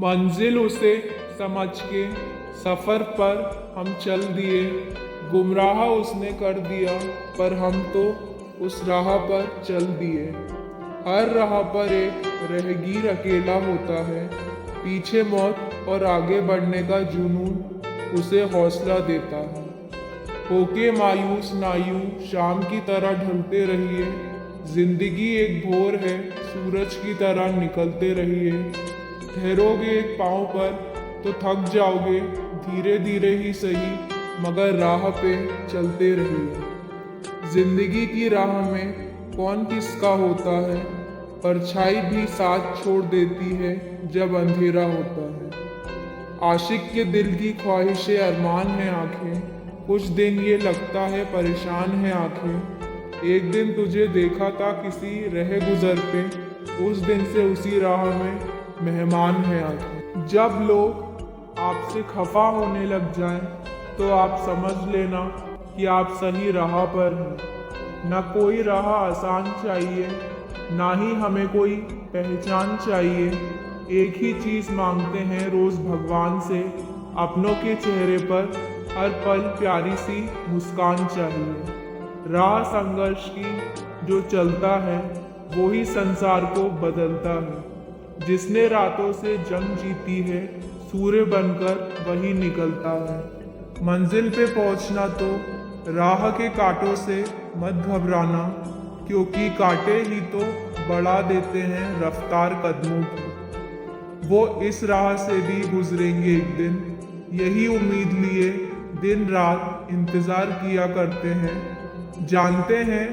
मंजिल उसे समझ के सफ़र पर हम चल दिए। गुमराह उसने कर दिया पर हम तो उस राह पर चल दिए। हर राह पर एक राहगीर अकेला होता है। पीछे मौत और आगे बढ़ने का जुनून उसे हौसला देता है। होके मायूस नायूं शाम की तरह ढलते रहिए। जिंदगी एक भोर है, सूरज की तरह निकलते रहिए। ठहरोगे एक पाँव पर तो थक जाओगे, धीरे धीरे ही सही मगर राह पे चलते रहिए। जिंदगी की राह में कौन किसका होता है, परछाई भी साथ छोड़ देती है जब अंधेरा होता है। आशिक के दिल की ख्वाहिशें अरमान है आंखें, कुछ दिन ये लगता है परेशान है आंखें। एक दिन तुझे देखा था किसी रह गुजर पे, उस दिन से उसी राह में मेहमान है आंखें। जब लोग आपसे खफा होने लग जाएं, तो आप समझ लेना कि आप सही राह पर हैं। न कोई राह आसान चाहिए, ना ही हमें कोई पहचान चाहिए। एक ही चीज़ मांगते हैं रोज़ भगवान से, अपनों के चेहरे पर हर पल प्यारी सी मुस्कान चाहिए। राह संघर्ष की जो चलता है वो ही संसार को बदलता है। जिसने रातों से जंग जीती है, सूर्य बनकर वही निकलता है। मंजिल पे पहुंचना तो राह के कांटों से मत घबराना, क्योंकि कांटे ही तो बढ़ा देते हैं रफ्तार कदमों की। वो इस राह से भी गुजरेंगे एक दिन, यही उम्मीद लिए दिन रात इंतज़ार किया करते हैं। जानते हैं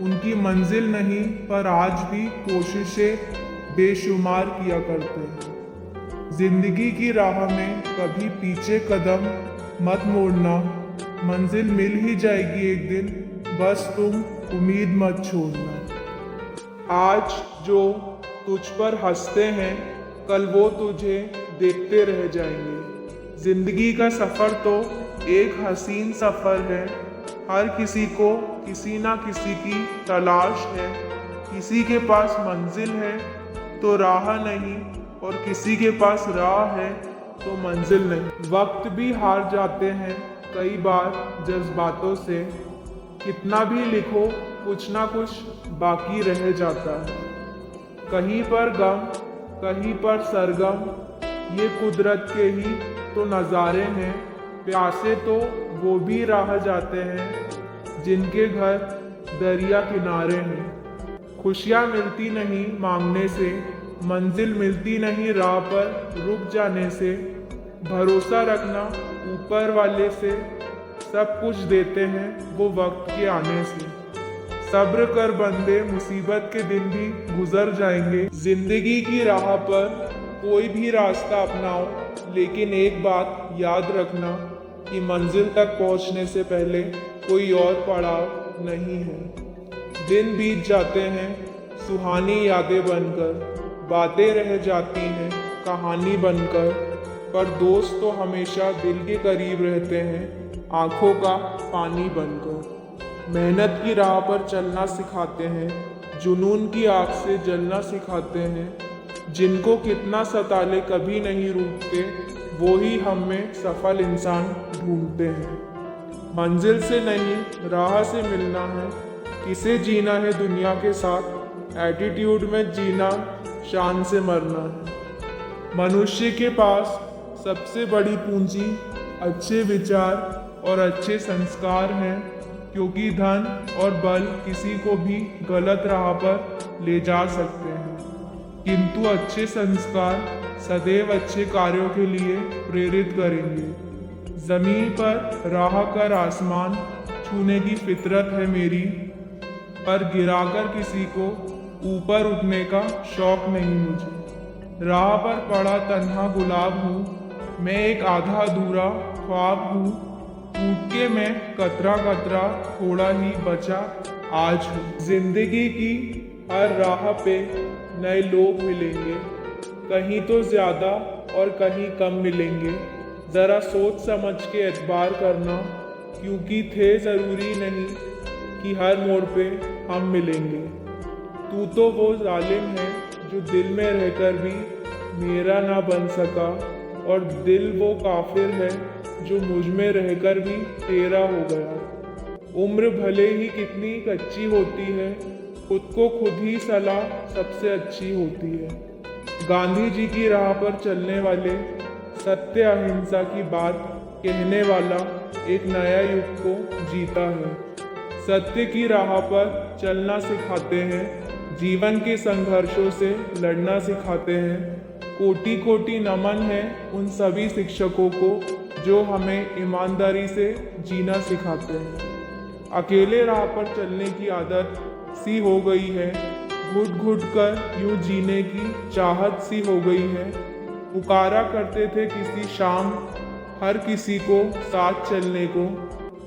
उनकी मंजिल नहीं, पर आज भी कोशिशें बेशुमार किया करते हैं। जिंदगी की राह में कभी पीछे कदम मत मोड़ना, मंजिल मिल ही जाएगी एक दिन, बस तुम उम्मीद मत छोड़ना। आज जो तुझ पर हंसते हैं, कल वो तुझे देखते रह जाएंगे। जिंदगी का सफ़र तो एक हसीन सफ़र है। हर किसी को किसी ना किसी की तलाश है। किसी के पास मंजिल है तो राह नहीं, और किसी के पास राह है तो मंजिल नहीं। वक्त भी हार जाते हैं कई बार जज्बातों से, कितना भी लिखो कुछ ना कुछ बाकी रह जाता है। कहीं पर गम, कहीं पर सरगम, ये कुदरत के ही तो नज़ारे हैं। प्यासे तो वो भी राह जाते हैं जिनके घर दरिया किनारे हैं। खुशियाँ मिलती नहीं मांगने से, मंजिल मिलती नहीं राह पर रुक जाने से। भरोसा रखना ऊपर वाले से, सब कुछ देते हैं वो वक्त के आने से। सब्र कर बंदे, मुसीबत के दिन भी गुजर जाएंगे। जिंदगी की राह पर कोई भी रास्ता अपनाओ, लेकिन एक बात याद रखना कि मंजिल तक पहुंचने से पहले कोई और पड़ाव नहीं है। दिन बीत जाते हैं सुहानी यादें बनकर, बातें रह जाती हैं कहानी बनकर, पर दोस्त तो हमेशा दिल के करीब रहते हैं, आंखों का पानी बनकर। मेहनत की राह पर चलना सिखाते हैं, जुनून की आग से जलना सिखाते हैं। जिनको कितना सताले कभी नहीं रूठते, वो ही हम में सफल इंसान ढूंढते हैं। मंजिल से नहीं राह से मिलना है, किसे जीना है दुनिया के साथ, एटीट्यूड में जीना, शान से मरना है। मनुष्य के पास सबसे बड़ी पूंजी अच्छे विचार और अच्छे संस्कार हैं, क्योंकि धन और बल किसी को भी गलत राह पर ले जा सकते हैं, किंतु अच्छे संस्कार सदैव अच्छे कार्यों के लिए प्रेरित करेंगे। जमीन पर राह कर आसमान छूने की फितरत है मेरी, पर गिराकर किसी को ऊपर उठने का शौक नहीं मुझे। राह पर पड़ा तन्हा गुलाब हूँ, मैं एक आधा अधूरा ख्वाब हूँ। टूट के मैं कतरा कतरा थोड़ा ही बचा आज हूँ। जिंदगी की हर राह पे नए लोग मिलेंगे, कहीं तो ज़्यादा और कहीं कम मिलेंगे। ज़रा सोच समझ के एतबार करना, क्योंकि थे ज़रूरी नहीं कि हर मोड़ पे हम मिलेंगे। तू तो वो जालिम है जो दिल में रहकर भी मेरा ना बन सका, और दिल वो काफिर है जो मुझ में रहकर भी तेरा हो गया। उम्र भले ही कितनी कच्ची होती है, खुद को खुद ही सलाह सबसे अच्छी होती है। गांधी जी की राह पर चलने वाले, सत्य अहिंसा की बात कहने वाला एक नया युग को जीता है। सत्य की राह पर चलना सिखाते हैं, जीवन के संघर्षों से लड़ना सिखाते हैं। कोटि कोटि नमन है उन सभी शिक्षकों को जो हमें ईमानदारी से जीना सिखाते हैं। अकेले राह पर चलने की आदत सी हो गई है, घुट घुट कर यूं जीने की चाहत सी हो गई है। पुकारा करते थे किसी शाम हर किसी को साथ चलने को,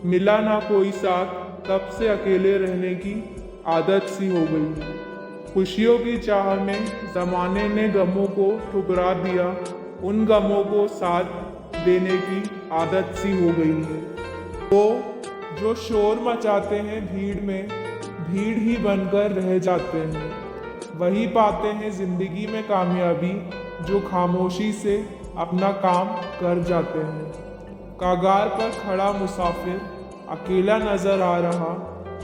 मिला ना कोई साथ, तब से अकेले रहने की आदत सी हो गई है। खुशियों की चाह में ज़माने ने गमों को ठुकरा दिया, उन गमों को साथ देने की आदत सी हो गई है। वो जो शोर मचाते हैं भीड़ में, भीड़ ही बनकर रह जाते हैं। वही पाते हैं जिंदगी में कामयाबी जो खामोशी से अपना काम कर जाते हैं। कागार पर खड़ा मुसाफिर अकेला नजर आ रहा,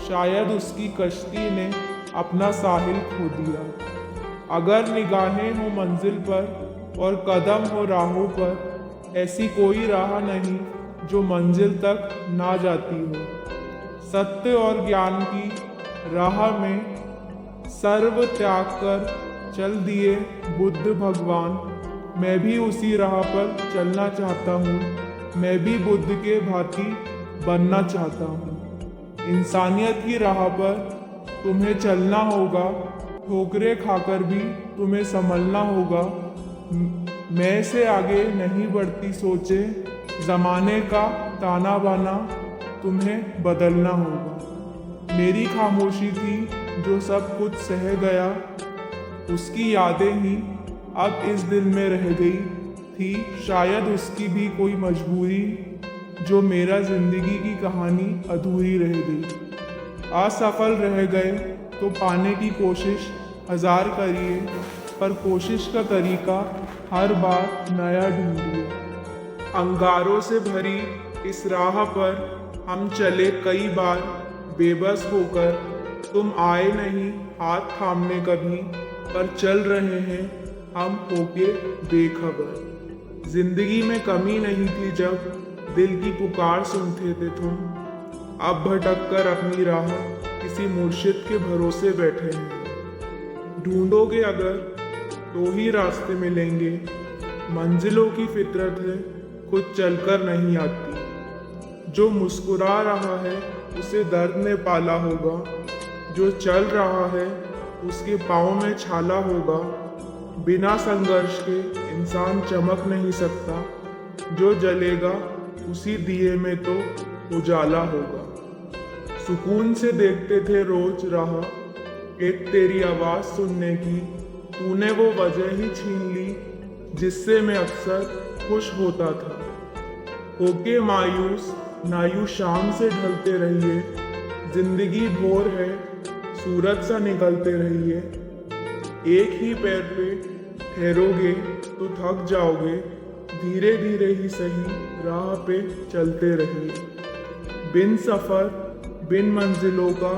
शायद उसकी कश्ती ने अपना साहिल खो दिया। अगर निगाहें हो मंजिल पर और कदम हो राहों पर, ऐसी कोई राह नहीं जो मंजिल तक ना जाती हो। सत्य और ज्ञान की राह में सर्व त्याग कर चल दिए बुद्ध भगवान। मैं भी उसी राह पर चलना चाहता हूँ, मैं भी बुद्ध के भांति बनना चाहता हूँ। इंसानियत की राह पर तुम्हें चलना होगा, ठोकरें खाकर भी तुम्हें संभलना होगा। मैं से आगे नहीं बढ़ती सोचे, ज़माने का ताना बाना तुम्हें बदलना होगा। मेरी खामोशी थी जो सब कुछ सह गया, उसकी यादें ही अब इस दिल में रह गई थी। शायद उसकी भी कोई मजबूरी जो मेरा जिंदगी की कहानी अधूरी रह गई। असफल रह गए तो पाने की कोशिश हजार करिए, पर कोशिश का तरीका हर बार नया ढूंढिए। अंगारों से भरी इस राह पर हम चले कई बार बेबस होकर, तुम आए नहीं हाथ थामने कभी, पर चल रहे हैं हम होके बेखबर। जिंदगी में कमी नहीं थी जब दिल की पुकार सुनते थे तुम, अब भटक कर अपनी राह किसी मुर्शिद के भरोसे बैठे हैं। ढूंढोगे अगर तो ही रास्ते मिलेंगे, मंजिलों की फितरत है खुद चलकर नहीं आती। जो मुस्कुरा रहा है उसे दर्द ने पाला होगा, जो चल रहा है उसके पाँव में छाला होगा। बिना संघर्ष के इंसान चमक नहीं सकता, जो जलेगा उसी दिए में तो उजाला होगा। सुकून से देखते थे रोज राह, एक तेरी आवाज़ सुनने की, तूने वो वजह ही छीन ली जिससे मैं अक्सर खुश होता था। होके मायूस नायूस शाम से ढलते रहिए, जिंदगी भोर है सूरज सा निकलते रहिए। एक ही पैर पे ठहरोगे तो थक जाओगे, धीरे धीरे ही सही राह पे चलते रहिए। बिन सफ़र बिन मंजिलों का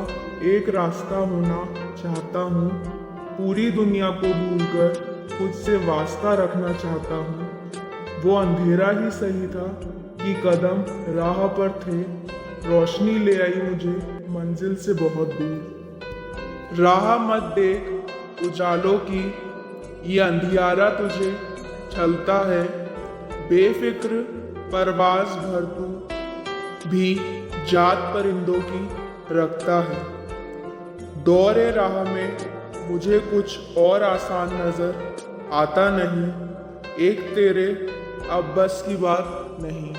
एक रास्ता होना चाहता हूँ, पूरी दुनिया को भूलकर खुद से वास्ता रखना चाहता हूँ। वो अंधेरा ही सही था कि कदम राह पर थे, रोशनी ले आई मुझे मंजिल से बहुत दूर। राह मत देख उजालों की, ये अंधियारा तुझे छलता है। बेफिक्र परवाज भर तू भी जात परिंदों की रखता है। दौरे राह में मुझे कुछ और आसान नजर आता नहीं, एक तेरे अब बस की बात नहीं।